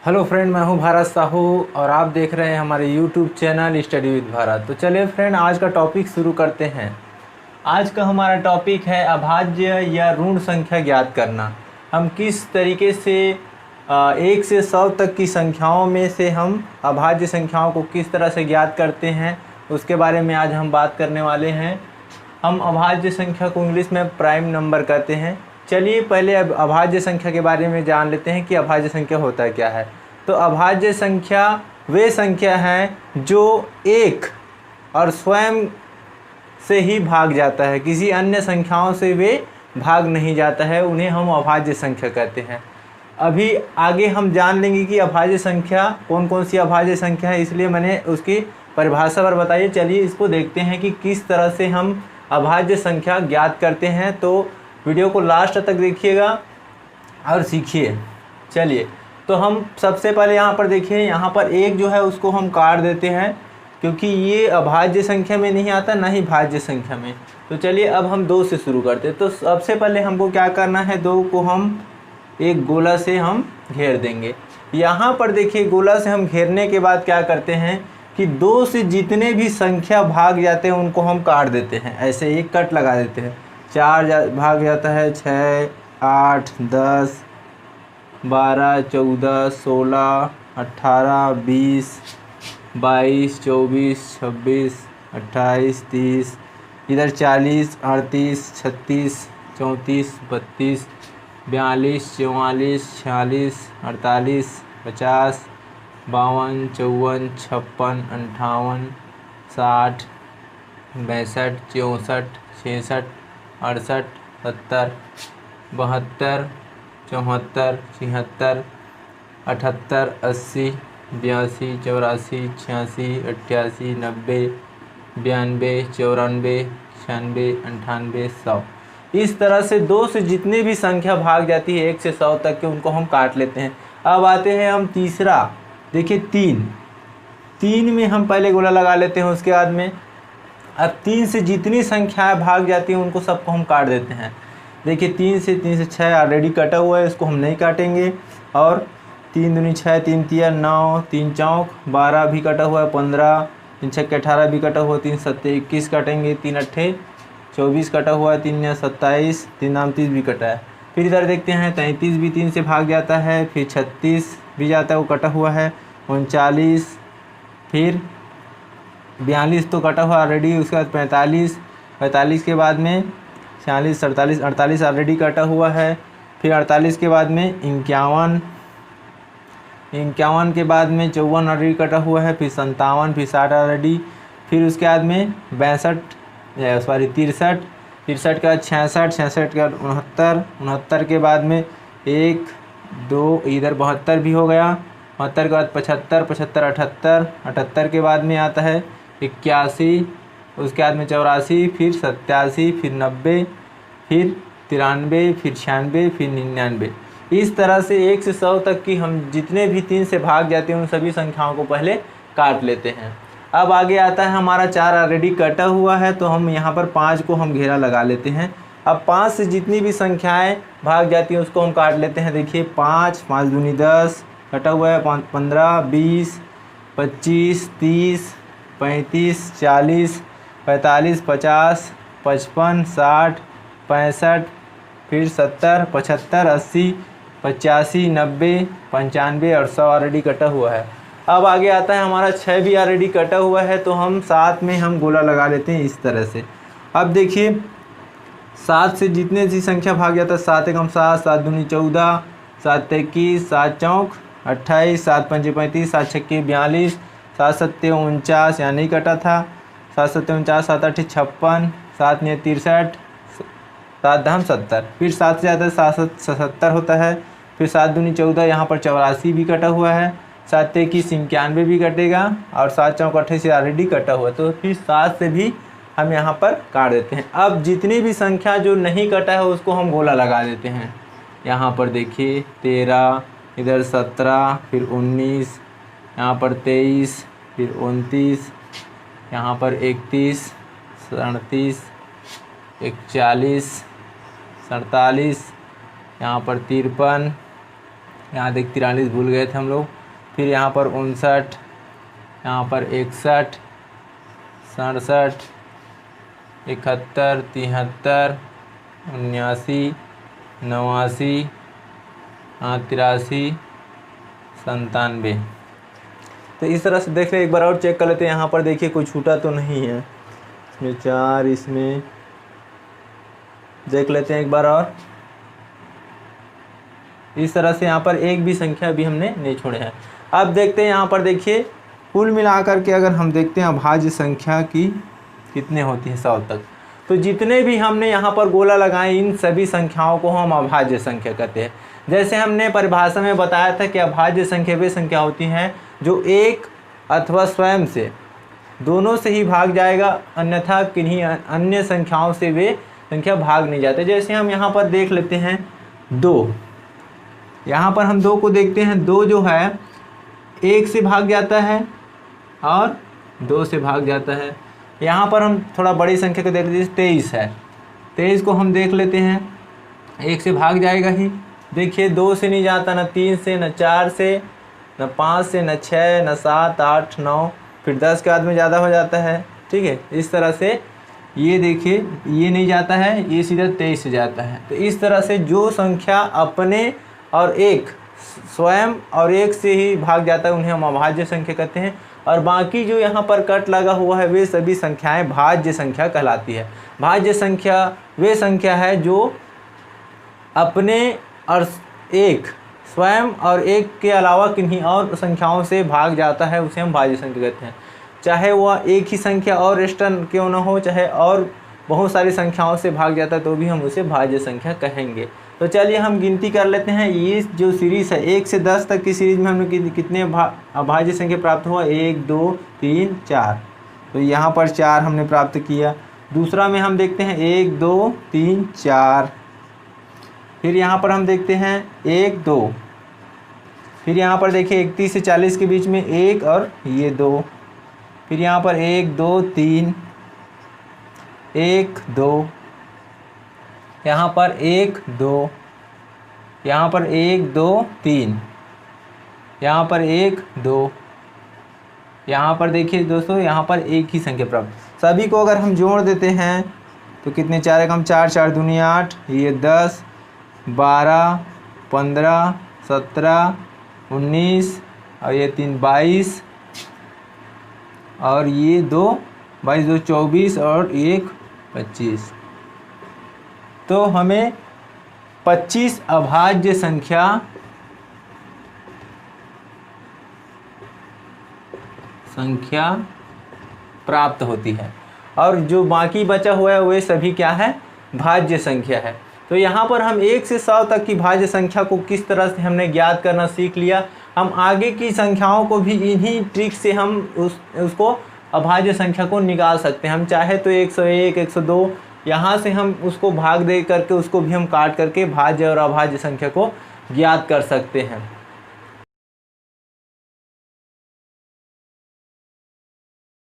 Hello friend, मैं हूं भारत साहू और आप देख रहे हैं हमारे YouTube channel study with Bharat. तो चलिए फ्रेंड, आज का टॉपिक शुरू करते हैं। आज का हमारा टॉपिक है अभाज्य या ऋण संख्या ज्ञात करना। हम किस तरीके से 1 से 100 तक की संख्याओं में से हम अभाज्य संख्याओं को किस तरह से ज्ञात करते हैं, उसके बारे में आज हम बात करने वाले हैं। हम अभाज्य संख्या को इंग्लिश में प्राइम नंबर कहते हैं। चलिए पहले अब अभाज्य संख्या के बारे में जान लेते हैं कि अभाज्य संख्या होता क्या है। तो अभाज्य संख्या वे संख्या हैं जो एक और स्वयं से ही भाग जाता है, किसी अन्य संख्याओं से वे भाग नहीं जाता है, उन्हें हम अभाज्य संख्या कहते हैं। अभी आगे हम जान लेंगे कि अभाज्य संख्या कौन कौन सी अभाज्य संख्या है, इसलिए मैंने उसकी परिभाषा पर बताइए। चलिए इसको देखते हैं कि किस तरह से हम अभाज्य संख्या ज्ञात करते हैं। तो वीडियो को लास्ट तक देखिएगा और सीखिए। चलिए, तो हम सबसे पहले यहाँ पर देखिए, यहाँ पर एक जो है उसको हम काट देते हैं क्योंकि ये अभाज्य संख्या में नहीं आता, ना ही भाज्य संख्या में। तो चलिए अब हम 2 से शुरू करते हैं। तो सबसे पहले हमको क्या करना है, 2 को हम एक गोला से हम घेर देंगे। यहाँ पर देखिए, गोला से हम घेरने के बाद क्या करते हैं कि 2 से जितने भी संख्या भाग जाते हैं उनको हम काट देते हैं। ऐसे एक कट लगा देते हैं। 4 भाग जाता है, 6, 8, 10, 12, 14, 16, 18, 20, 22, 24, 26, 28, 30, इधर 40, 38, 36, 34, 32, 42, 44, 46, 48, 50, 52, 54, 56, 58, 60, 62, 64, 66, 68, 70, 72, 74, 76, 78, 80, 82, 84, 86, 88, 90, 92, 94, 96, 98, 100। इस तरह से 2 से जितने भी संख्या भाग जाती है 1 से 100 तक के, उनको हम काट लेते हैं। अब आते हैं हम तीसरा, देखिए 3 में हम पहले गोला लगा लेते हैं। उसके बाद में अब 3 से जितनी संख्याएं भाग जाती हैं उनको सबको हम काट देते हैं। देखिए 3 से 6 ऑलरेडी कटा हुआ है, इसको हम नहीं काटेंगे। और 3 दूनी 6, 3 तिया 9, 3 चौक 12 भी कटा हुआ है, 15, 3 छक्के 18 भी कटा हुआ है, 3 सत्ते 21 काटेंगे, 3 अट्ठे 24 कटा हुआ है, 3 या 27, 3 नाम 30 भी कटा है। फिर इधर देखते हैं 33 भी 3 से भाग जाता है, फिर 36 भी जाता है, वो कटा हुआ है, 39, फिर 42 तो कटा हुआ ऑलरेडी। उसके बाद 45 के बाद में 46, 48 ऑलरेडी कटा हुआ है। फिर 48 के बाद में 51 के बाद में 54 ऑलरेडी कटा हुआ है, फिर 57, फिर 60 ऑलरेडी। फिर उसके बाद में 63 के बाद 66 के बाद 69 के बाद में 1, 2, इधर 72 भी हो गया। 72 के बाद 75, 78 के बाद में आता है 81, उसके बाद में 84, फिर 87, फिर 90, फिर 93, फिर 96, फिर 99। इस तरह से 1 से 100 तक की हम जितने भी 3 से भाग जाते हैं उन सभी संख्याओं को पहले काट लेते हैं। अब आगे आता है हमारा 4 ऑलरेडी कटा हुआ है, तो हम यहाँ पर 5 को हम घेरा लगा लेते हैं। अब 5 से जितनी भी संख्याएं भाग जाती हैं उसको हम काट लेते हैं। देखिए 5 दूनी 10 कटा हुआ है, 15, 20, 25, 30, 35, 40, 45, 50, 55, 60, 65, फिर 70, 75, 80, 85, 90, 95 और 100 ऑलरेडी कटा हुआ है। अब आगे आता है हमारा 6 भी ऑलरेडी कटा हुआ है, तो हम 7 में हम गोला लगा लेते हैं इस तरह से। अब देखिए 7 से जितने सी संख्या भाग जाता है, 7 एकम 7, 7 दूनी 14, 7 21, 7 चौक 28, 7 पंचे 35, 7 छक्के 42, 7 सत्ते 49, यहाँ नहीं कटा था, 7 सत्ते 49, 7 अट्ठे 56, 7 ने 63, 7 धाम 70, फिर 7 से जाता है 7 77 होता है, फिर 7 दूनी 14, यहाँ पर 84 भी कटा हुआ है, 7 21 91 भी कटेगा, और 7 चौक 28 ऑलरेडी कटा हुआ है। तो फिर 7 से भी हम यहाँ पर काट देते हैं। अब जितनी भी संख्या जो नहीं कटा है उसको हम गोला लगा देते हैं। यहाँ पर देखिए 13, इधर 17, फिर 19, यहाँ पर 23, फिर 29, यहाँ पर 31, 37, 41, 47, यहाँ पर 53, यहाँ देख 43 भूल गए थे हम लोग। फिर यहाँ पर 59, यहाँ पर 61, 67, 71, 73, 79, 89, 83, 97। तो इस तरह से देख ले, एक बार और चेक कर लेते हैं। यहाँ पर देखिए कोई छूटा तो नहीं है, इसमें 4, इसमें देख लेते हैं एक बार और। इस तरह से यहाँ पर एक भी संख्या भी हमने नहीं छोड़े हैं। अब देखते हैं यहाँ पर देखिए कुल मिलाकर के अगर हम देखते हैं अभाज्य संख्या की कितने होती है 100 तक, तो जितने भी हमने यहाँ पर गोला लगाए इन सभी संख्याओं को हम अभाज्य संख्या कहते हैं। जैसे हमने परिभाषा में बताया था कि अभाज्य संख्या वे संख्या होती हैं जो एक अथवा स्वयं से दोनों से ही भाग जाएगा, अन्यथा किन्हीं अन्य संख्याओं से वे संख्या भाग नहीं जाते। जैसे हम यहाँ पर देख लेते हैं 2, यहाँ पर हम 2 को देखते हैं। 2 जो है 1 से भाग जाता है और 2 से भाग जाता है। यहाँ पर हम थोड़ा बड़ी संख्या को देख लेते हैं, 23 है। 23 को हम देख लेते हैं, 1 से भाग जाएगा ही। देखिए 2 से नहीं जाता, न 3 से, न 4 से, न 5 से, न 6, न 7, 8, 9, फिर 10 के बाद में ज़्यादा हो जाता है। ठीक है, इस तरह से ये देखिए ये नहीं जाता है, ये सीधा 23 से जाता है। तो इस तरह से जो संख्या अपने और एक स्वयं और एक से ही भाग जाता है उन्हें हम अभाज्य संख्या कहते हैं। और बाकी जो यहाँ पर कट लगा हुआ है वे सभी संख्याएं भाज्य संख्या कहलाती है। भाज्य संख्या वे संख्या है जो अपने और एक स्वयं और एक के अलावा किन्हीं और संख्याओं से भाग जाता है, उसे हम भाज्य संख्या कहते हैं। चाहे वह एक ही संख्या और एक्स्ट्रा क्यों न हो, चाहे और बहुत सारी संख्याओं से भाग जाता है तो भी हम उसे भाज्य संख्या कहेंगे। तो चलिए हम गिनती कर लेते हैं। ये जो सीरीज़ है 1 से 10 तक की सीरीज़ में हमने कितने अभाज्य संख्या प्राप्त हुआ, 1, 2, 3, 4। तो यहाँ पर 4 हमने प्राप्त किया। दूसरा में हम देखते हैं 1, 2, 3, 4। फिर यहाँ पर हम देखते हैं 1, 2। फिर यहाँ पर देखिए 31 से 40 के बीच में 1 और ये 2। फिर यहाँ पर 1, 2, 3, 1, 2, यहाँ पर 1, 2, यहाँ पर 1, 2, 3, यहाँ पर 1, 2, यहाँ पर देखिए दोस्तों यहाँ पर एक ही संख्या प्राप्त। सभी को अगर हम जोड़ देते हैं तो कितने 4 कम 4, 4 दूनी 8, ये 10, 12, 15, 17, 19 और ये 3 22 और ये 2 22 2 24 और 1 25। तो हमें 25 अभाज्य संख्या प्राप्त होती है और जो बाकी बचा हुआ है वे सभी क्या है, भाज्य संख्या है। तो यहाँ पर हम 1 से 100 तक की भाज्य संख्या को किस तरह से हमने ज्ञात करना सीख लिया। हम आगे की संख्याओं को भी इन्हीं ट्रिक से हम उसको अभाज्य संख्या को निकाल सकते हैं। हम चाहे तो 101, 102 यहाँ से हम उसको भाग दे करके उसको भी हम काट करके भाज्य और अभाज्य संख्या को ज्ञात कर सकते हैं।